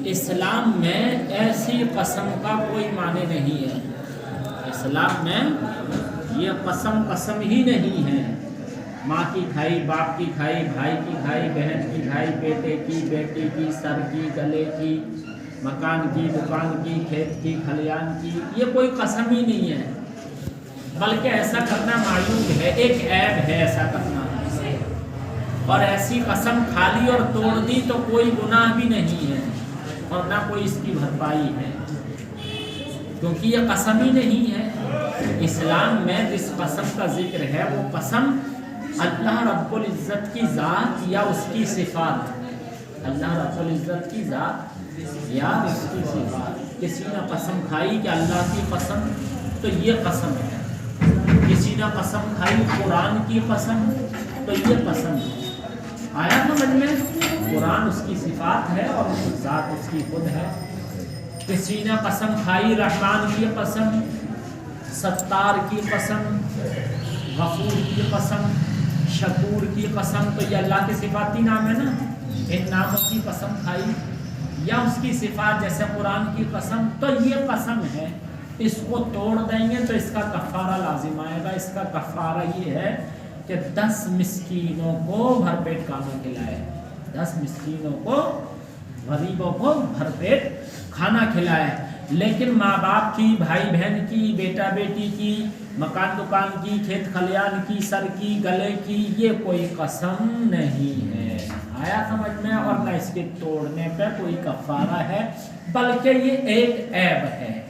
اسلام میں ایسی قسم کا کوئی معنی نہیں ہے. اسلام میں یہ قسم ہی نہیں ہے. ماں کی کھائی، باپ کی کھائی، بھائی کی کھائی، بہن کی کھائی، بیٹے کی، بیٹی کی، سر کی، گلے کی، مکان کی، دکان کی، کھیت کی، کھلیان کی، یہ کوئی قسم ہی نہیں ہے. بلکہ ایسا کرنا معیوب ہے، ایک عیب ہے ایسا کرنا. اور ایسی قسم کھا لی اور توڑ دی تو کوئی گناہ بھی نہیں ہے اور نہ کوئی اس کی بھرپائی ہے، کیونکہ یہ قسم ہی نہیں ہے. اسلام میں جس قسم کا ذکر ہے وہ قسم اللہ رب العزت کی ذات یا اس کی صفات، اللہ رب العزت کی ذات یا اس کی صفات. کسی نے قسم کھائی کہ اللہ کی قسم تو یہ قسم ہے، کسی نے قسم کھائی قرآن کی قسم تو یہ قسم ہے. آیا سمجھ میں؟ قرآن اس کی صفات ہے اور ذات اس کی خود ہے. کسی نے قسم کھائی رحمان کی قسم، ستار کی قسم، غفور کی قسم، شکور کی قسم، تو یہ اللہ کے صفاتی نام ہے نا. ان ناموں کی قسم کھائی یا اس کی صفات جیسے قرآن کی قسم تو یہ قسم ہے. اس کو توڑ دیں گے تو اس کا کفارہ لازم آئے گا. اس کا کفارہ یہ ہے کہ 10 مسکینوں کو بھر پیٹ کھانا کھلائے، 10 مسکینوں کو، غریبوں کو بھر پیٹ کھانا کھلائے. لیکن ماں باپ کی، بھائی بہن کی، بیٹا بیٹی کی، مکان دکان کی، کھیت کھلیان کی، سر کی، گلے کی، یہ کوئی قسم نہیں ہے. آیا سمجھ میں؟ اور نہ اس کے توڑنے پہ کوئی کفارہ ہے، بلکہ یہ ایک عیب ہے،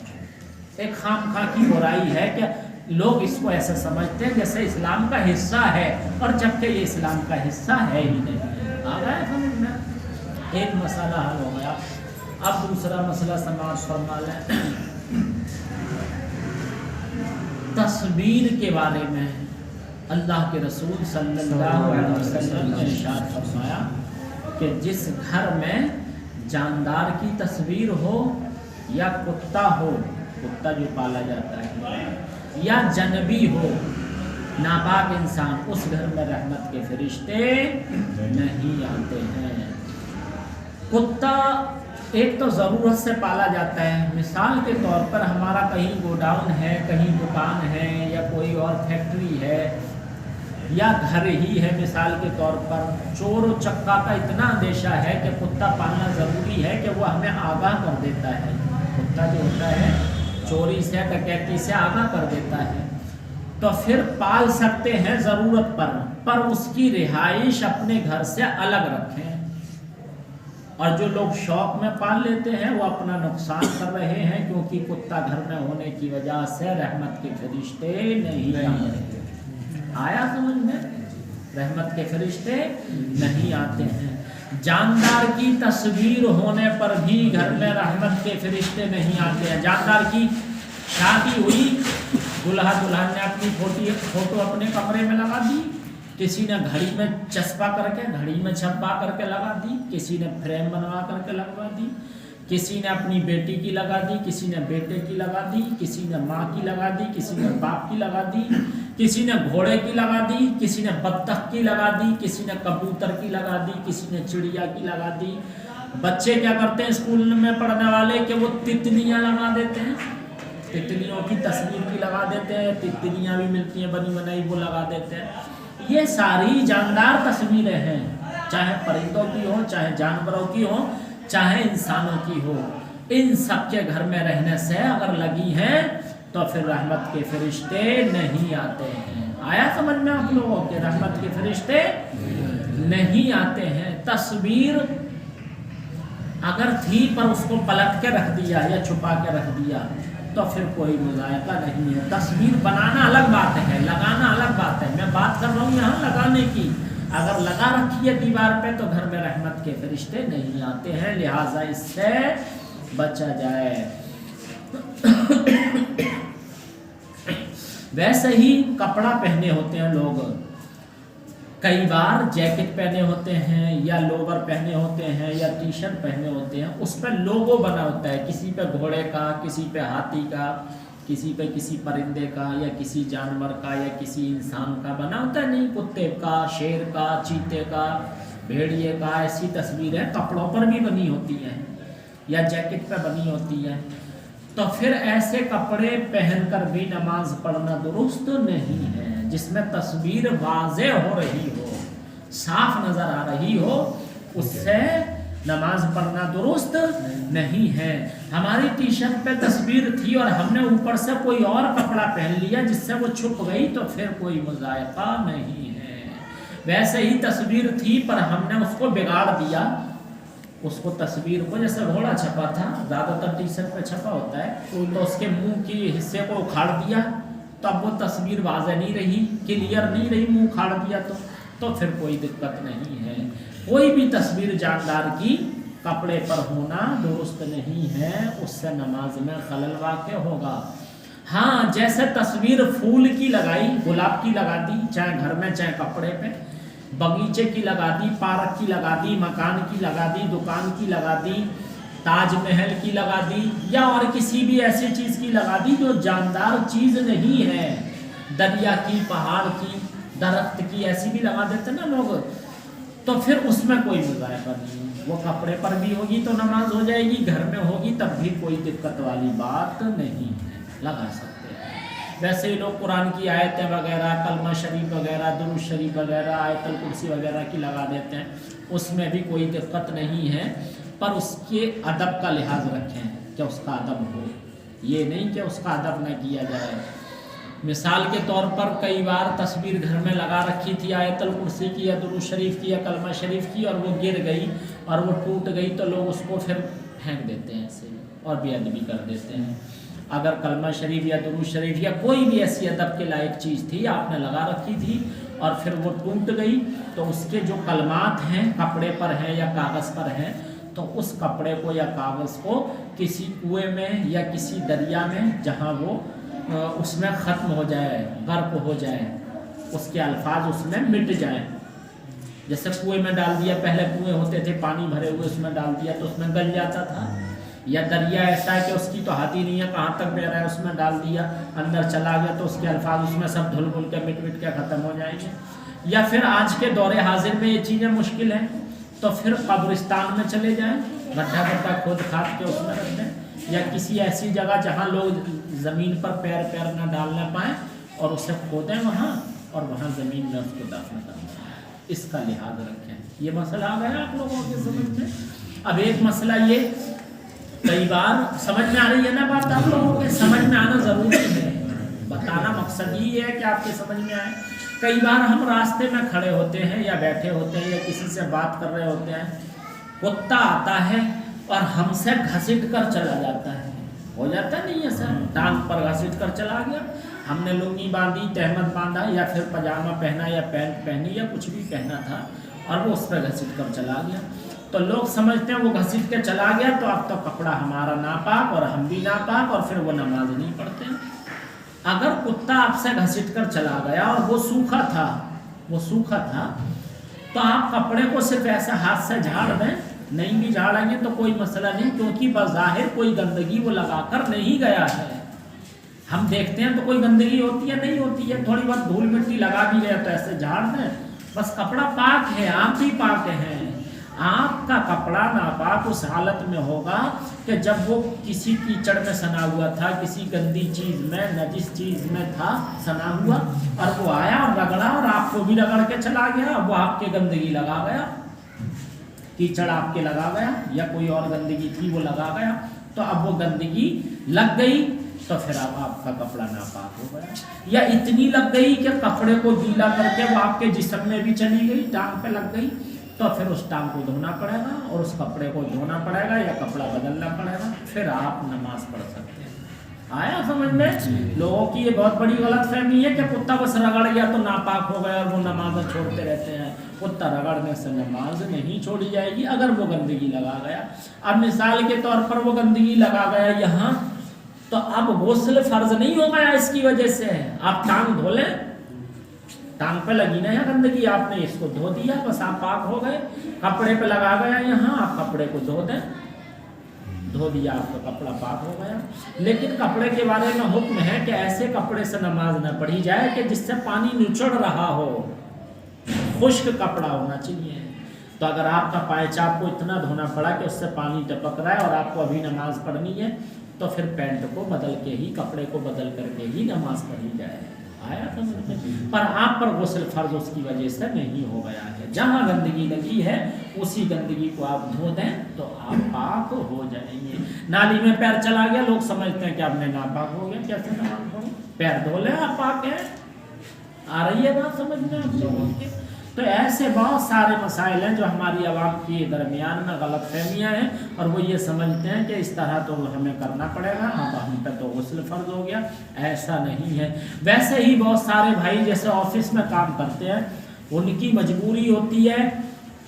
ایک خام خواہ کی برائی ہے کہ لوگ اس کو ایسا سمجھتے ہیں جیسے اسلام کا حصہ ہے، اور جبکہ یہ اسلام کا حصہ ہے ہی نہیں. آ گیا سمجھ میں؟ ایک مسئلہ حل ہو گیا. اب دوسرا مسئلہ سماعت فرما لیں. تصویر کے بارے میں اللہ کے رسول صلی اللہ علیہ وسلم نے ارشاد فرمایا کہ جس گھر میں جاندار کی تصویر ہو یا کتا ہو، کتا جو پالا جاتا ہے، یا جنبی ہو، ناپاک انسان، اس گھر میں رحمت کے فرشتے نہیں آتے ہیں. کتا ایک تو ضرورت سے پالا جاتا ہے. مثال کے طور پر ہمارا کہیں گوڈاؤن ہے، کہیں دکان ہے، یا کوئی اور فیکٹری ہے یا گھر ہی ہے. مثال کے طور پر چور و چکا کا اتنا اندیشہ ہے کہ کتا پالنا ضروری ہے کہ وہ ہمیں آگاہ کر دیتا ہے. کتا جو ہوتا ہے چوری سے، ڈکیتی سے آگاہ کر دیتا ہے. تو پھر پال سکتے ہیں ضرورت پر اس کی رہائش اپنے گھر سے الگ رکھیں. اور جو لوگ شوق میں پال لیتے ہیں وہ اپنا نقصان کر رہے ہیں، کیونکہ کتا گھر میں ہونے کی وجہ سے رحمت کے فرشتے نہیں آتے. آیا سمجھ میں؟ رحمت کے فرشتے نہیں آتے ہیں. جاندار کی تصویر ہونے پر بھی گھر میں رحمت کے فرشتے نہیں آتے ہیں. جاندار کی شادی ہوئی، دلہا دلہن نے اپنی فوٹو اپنے کمرے میں لگا دی، کسی نے گھڑی میں چسپا کر کے، گھڑی میں چھپا کر کے لگا دی، کسی نے فریم بنوا کر کے لگوا دی، کسی نے اپنی بیٹی کی لگا دی، کسی نے بیٹے کی لگا دی، کسی نے ماں کی لگا دی، کسی نے باپ کی لگا دی، کسی نے گھوڑے کی لگا دی، کسی نے بطخ کی لگا دی، کسی نے کبوتر کی لگا دی، کسی نے چڑیا کی لگا دی. بچے کیا کرتے ہیں اسکول میں پڑھنے والے کہ وہ تتلیاں لگا دیتے ہیں، تتلیوں کی تصویر کی لگا دیتے ہیں. تتلیاں بھی ملتی ہیں بنی بنائی، وہ لگا دیتے ہیں. یہ ساری جاندار تصویریں ہیں، چاہے پرندوں کی ہو، چاہے جانوروں کی ہو، چاہے انسانوں کی ہو. ان سب کے گھر میں رہنے سے اگر لگی ہیں تو پھر رحمت کے فرشتے نہیں آتے ہیں. آیا سمجھ میں آپ لوگوں کے؟ رحمت کے فرشتے نہیں آتے ہیں. تصویر اگر تھی پر اس کو پلٹ کے رکھ دیا یا چھپا کے رکھ دیا تو پھر کوئی مذائقہ نہیں ہے. تصویر بنانا الگ بات ہے، لگانا الگ بات ہے. میں بات کر رہا ہوں یہاں لگانے کی. اگر لگا رکھی ہے دیوار پہ تو گھر میں رحمت کے فرشتے نہیں آتے ہیں. لہٰذا اس سے بچا جائے. ویسے ہی کپڑا پہنے ہوتے ہیں لوگ، کئی بار جیکٹ پہنے ہوتے ہیں یا لوور پہنے ہوتے ہیں یا ٹی شرٹ پہنے ہوتے ہیں، اس پہ لوگو بنا ہوتا ہے، کسی پہ گھوڑے کا، کسی پہ ہاتھی کا، کسی پہ کسی پرندے کا یا کسی جانور کا یا کسی انسان کا بنا ہوتا ہے. نہیں، کتے کا، شیر کا، چیتے کا، بھیڑیے کا، ایسی تصویریں کپڑوں پر بھی بنی ہوتی ہیں. یا جیکٹ پہ بنی ہوتی ہے، تو پھر ایسے کپڑے پہن کر بھی نماز پڑھنا درست نہیں ہے۔ جس میں تصویر واضح ہو رہی ہو، صاف نظر آ رہی ہو، اس سے نماز پڑھنا درست نہیں ہے۔ ہماری ٹی شرٹ پہ تصویر تھی اور ہم نے اوپر سے کوئی اور کپڑا پہن لیا جس سے وہ چھپ گئی، تو پھر کوئی مذائقہ نہیں ہے۔ ویسے ہی تصویر تھی پر ہم نے اس کو بگاڑ دیا، اس کو تصویر کو، جیسے گھوڑا چھپا تھا، زیادہ تر ٹی شرٹ پہ چھپا ہوتا ہے، تو اس کے منہ کی حصے کو اکھاڑ دیا، تو اب وہ تصویر واضح نہیں رہی، کلیئر نہیں رہی، منہ اکھاڑ دیا تو پھر کوئی دقت نہیں ہے۔ کوئی بھی تصویر جاندار کی کپڑے پر ہونا درست نہیں ہے، اس سے نماز میں خلل واقع ہوگا۔ ہاں جیسے تصویر پھول کی لگائی، گلاب کی لگا دی، چاہے گھر میں چاہے کپڑے پہ، باغیچے کی لگا دی، پارک کی لگا دی، مکان کی لگا دی، دکان کی لگا دی، تاج محل کی لگا دی، یا اور کسی بھی ایسی چیز کی لگا دی جو جاندار چیز نہیں ہے، دریا کی، پہاڑ کی، درخت کی، ایسی بھی لگا دیتے نا لوگ، تو پھر اس میں کوئی مذائقہ نہیں ہے۔ وہ کپڑے پر بھی ہوگی تو نماز ہو جائے گی، گھر میں ہوگی تب بھی کوئی دقت والی بات نہیں ہے، لگا سکتے ہیں۔ ویسے ہی لوگ قرآن کی آیتیں وغیرہ، کلمہ شریف وغیرہ، درود شریف وغیرہ، آیت الکرسی وغیرہ کی لگا دیتے ہیں، اس میں بھی کوئی دقت نہیں ہے، پر اس کے ادب کا لحاظ رکھیں کہ اس کا ادب ہو، یہ نہیں کہ اس کا ادب نہ کیا جائے۔ مثال کے طور پر کئی بار تصویر گھر میں لگا رکھی تھی آیت الکرسی کی یا درود شریف کی یا کلمہ شریف کی، اور وہ گر گئی اور وہ ٹوٹ گئی، تو لوگ اس کو پھر پھینک دیتے ہیں ایسے اور بے ادبی کر دیتے ہیں۔ اگر کلمہ شریف یا درود شریف یا کوئی بھی ایسی ادب کے لائق چیز تھی آپ نے لگا رکھی تھی اور پھر وہ ٹوٹ گئی، تو اس کے جو کلمات ہیں کپڑے پر ہیں یا کاغذ پر ہیں، تو اس کپڑے کو یا کاغذ کو کسی کنویں میں یا کسی دریا میں جہاں وہ اس میں ختم ہو جائے، غرق ہو جائے، اس کے الفاظ اس میں مٹ جائیں۔ جیسے کنویں میں ڈال دیا، پہلے کنویں ہوتے تھے پانی بھرے ہوئے، اس میں ڈال دیا تو اس میں گل جاتا تھا، یا دریا ایسا ہے کہ اس کی تو حد ہی نہیں ہے کہاں تک بہ رہا ہے، اس میں ڈال دیا، اندر چلا گیا تو اس کے الفاظ اس میں سب دھل کے مٹ کے ختم ہو جائیں گے۔ یا پھر آج کے دور حاضر میں یہ چیزیں مشکل ہیں، تو پھر قبرستان میں چلے جائیں، گڈھا گڈھا کھود کھاد کے اس میں رکھ دیں، یا کسی ایسی جگہ جہاں لوگ زمین پر پیر نہ ڈالنا پائیں اور اسے کھودیں وہاں، اور وہاں زمین میں اس کو دفن کر دیں۔ اس کا لحاظ رکھیں۔ یہ مسئلہ آ گیا آپ لوگوں کے سمجھ میں؟ اب ایک مسئلہ یہ، کئی بار سمجھ میں آ رہی ہے نا بات آپ لوگوں کے؟ سمجھ میں آنا ضروری ہے، بتانا مقصد یہ ہے کہ آپ کے سمجھ میں آئے۔ کئی بار ہم راستے میں کھڑے ہوتے ہیں یا بیٹھے ہوتے ہیں یا کسی سے بات کر رہے ہوتے ہیں، کتا آتا ہے اور ہم سے گھسٹ کر چلا جاتا ہے، ہو جاتا نہیں ہے سر، ٹانگ پر گھسٹ کر چلا گیا، ہم نے لنگی باندھی، تہمت باندھا یا پھر پاجامہ پہنا یا پینٹ پہنی یا کچھ بھی پہنا تھا، اور وہ اس پہ گھسٹ کر چلا گیا، تو لوگ سمجھتے ہیں وہ گھسٹ کے چلا گیا تو اب تو کپڑا ہمارا ناپاک اور ہم بھی ناپاک، اور پھر وہ نماز نہیں پڑھتے ہیں۔ اگر کتا آپ سے گھسٹ کر چلا گیا اور وہ سوکھا تھا تو آپ کپڑے کو صرف ایسے ہاتھ سے جھاڑ دیں، نہیں بھی جھاڑیں گے تو کوئی مسئلہ نہیں، کیونکہ بظاہر کوئی گندگی وہ لگا کر نہیں گیا ہے۔ ہم دیکھتے ہیں تو کوئی گندگی ہوتی ہے نہیں ہوتی ہے، تھوڑی بہت دھول مٹی لگا بھی گیا تو ایسے جھاڑ دیں، بس کپڑا پاک ہے، آپ بھی پاک ہیں۔ آپ کا کپڑا ناپاک اس حالت میں ہوگا کہ جب وہ کسی کیچڑ میں سنا ہوا تھا، کسی گندی چیز میں، نجس چیز میں تھا سنا ہوا، اور وہ آیا اور رگڑا اور آپ کو بھی رگڑ کے چلا گیا، وہ آپ کے گندگی لگا گیا، کیچڑ آپ کے لگا گیا یا کوئی اور گندگی تھی وہ لگا گیا، تو اب وہ گندگی لگ گئی تو پھر اب آپ کا کپڑا ناپاک ہو گیا، یا اتنی لگ گئی کہ کپڑے کو گیلا کر کے وہ آپ کے جسم میں بھی چلی گئی، ٹانگ پہ لگ گئی، تو پھر اس ٹانگ کو دھونا پڑے گا اور اس کپڑے کو دھونا پڑے گا یا کپڑا بدلنا پڑے گا، پھر آپ نماز پڑھ سکتے ہیں۔ آیا سمجھ میں؟ لوگوں کی یہ بہت بڑی غلط فہمی ہے کہ کتا بس رگڑ گیا تو ناپاک ہو گیا اور وہ نمازیں چھوڑتے رہتے ہیں۔ کتا رگڑنے سے نماز نہیں چھوڑی جائے گی اگر وہ گندگی لگا گیا۔ اب مثال کے طور پر وہ گندگی لگا گیا یہاں، تو اب غسل فرض نہیں ہو گیا اس کی وجہ سے، آپ ٹانگ دھو لیں، ٹانگ پہ لگی نا یا گندگی، آپ نے اس کو دھو دیا، بس آپ پاک ہو گئے۔ کپڑے پہ لگا گیا یہاں، آپ کپڑے کو دھو دیں، دھو دیا، آپ کا کپڑا پاک ہو گیا۔ لیکن کپڑے کے بارے میں حکم ہے کہ ایسے کپڑے سے نماز نہ پڑھی جائے کہ جس سے پانی نچڑ رہا ہو، خشک کپڑا ہونا چاہیے۔ تو اگر آپ کا پائچاپ کو اتنا دھونا پڑا کہ اس سے پانی ٹپک رہا ہے اور آپ کو ابھی نماز پڑھنی ہے تو پھر پینٹ کو بدل کے ہی، کپڑے کو بدل کر کے ہی نماز پڑھی جائے. آیا سمجھ میں؟ پر آپ پر غسل فرض اس کی وجہ سے نہیں ہو گیا ہے. جہاں گندگی لگی ہے اسی گندگی کو آپ دھو دیں تو آپ پاک ہو جائیں گے. نالی میں پیر چلا گیا، لوگ سمجھتے ہیں کہ آپ نے ناپاک ہو گیا. کیسے نماز پڑھو؟ پیر دھو لیں، آپ پاک ہیں. آ رہی ہے بات سمجھ میں آپ لوگوں کے؟ تو ایسے بہت سارے مسائل ہیں جو ہماری عوام کے درمیان میں غلط فہمیاں ہیں، اور وہ یہ سمجھتے ہیں کہ اس طرح تو ہمیں کرنا پڑے گا، اب ہم پہ تو غسل فرض ہو گیا. ایسا نہیں ہے. ویسے ہی بہت سارے بھائی جیسے آفس میں کام کرتے ہیں، ان کی مجبوری ہوتی ہے،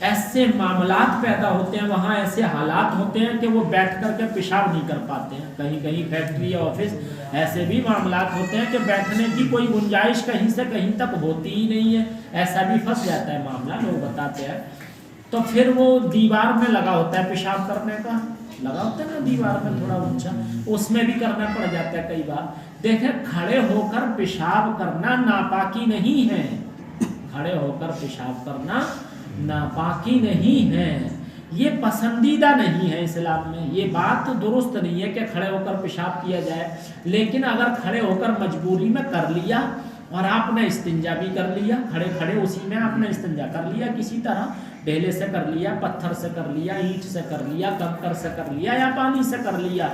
ایسے معاملات پیدا ہوتے ہیں، وہاں ایسے حالات ہوتے ہیں کہ وہ بیٹھ کر کے پیشاب نہیں کر پاتے ہیں. کہیں کہیں فیکٹری یا آفس ایسے بھی معاملات ہوتے ہیں کہ بیٹھنے کی کوئی گنجائش کہیں سے کہیں تک ہوتی ہی نہیں ہے. ایسا بھی پھنس جاتا ہے معاملہ، لوگ بتاتے ہیں. تو پھر وہ دیوار میں لگا ہوتا ہے پیشاب کرنے کا، لگا ہوتا ہے نا دیوار میں تھوڑا اونچا، اس میں بھی کرنا پڑ جاتا ہے کئی بار. دیکھیں، کھڑے ہو کر پیشاب کرنا ناپاکی نہیں ہے. کھڑے ہو کر پیشاب کرنا ناپاکی نہیں ہے، یہ پسندیدہ نہیں ہے اسلام میں. یہ بات درست نہیں ہے کہ کھڑے ہو کر پیشاب کیا جائے، لیکن اگر کھڑے ہو کر مجبوری میں کر لیا اور آپ نے استنجا بھی کر لیا، کھڑے کھڑے اسی میں آپ نے استنجا کر لیا، کسی طرح ڈھیلے سے کر لیا، پتھر سے کر لیا، اینٹ سے کر لیا، کنکر سے کر لیا یا پانی سے کر لیا،